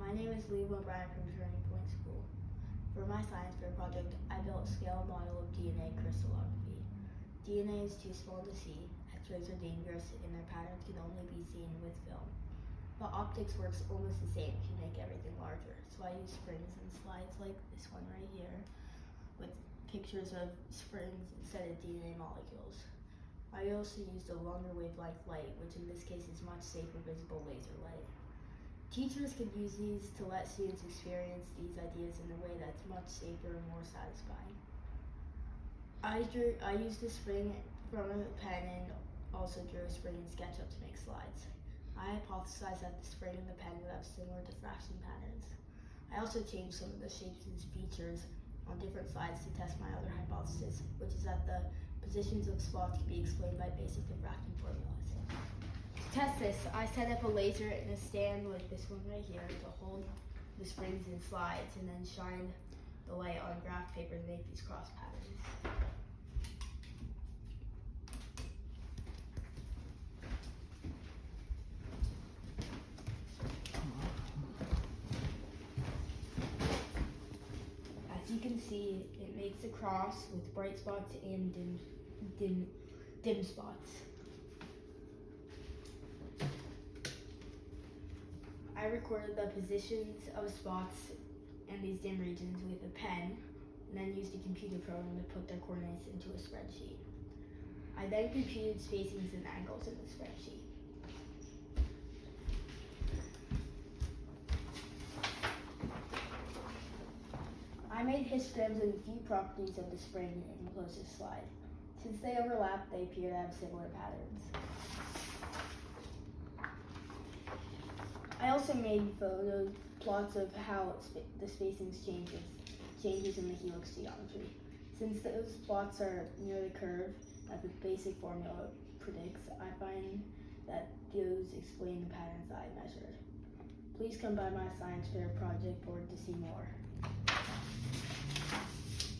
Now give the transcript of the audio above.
My name is Leo O'Brien from Turning Point School. For my science fair project, I built a scale model of DNA crystallography. DNA is too small to see, X-rays are dangerous, and their patterns can only be seen with film. But optics works almost the same if you make everything larger. So I use springs and slides like this one right here, with pictures of springs instead of DNA molecules. I also used a longer wavelength light, which in this case is much safer visible laser light. Teachers could use these to let students experience these ideas in a way that's much safer and more satisfying. I used a spring from a pen and also drew a spring in SketchUp to make slides. I hypothesized that the spring and the pen would have similar diffraction patterns. I also changed some of the shapes and features on different slides to test my other hypothesis, which is that the positions of spots can be explained by basic diffraction formulas. To test this, I set up a laser in a stand like this one right here to hold the springs and slides, and then shined the light on graph paper to make these cross patterns. As you can see, it makes a cross with bright spots and dim spots. I recorded the positions of spots and these dim regions with a pen, and then used a computer program to put their coordinates into a spreadsheet. I then computed spacings and angles in the spreadsheet. I made histograms of a few properties of the spring in the closest slide. Since they overlap, they appear to have similar patterns. I also made plots of how the spacings changes in the helix geometry. Since those plots are near the curve that the basic formula predicts, I find that those explain the patterns I measured. Please come by my science fair project board to see more.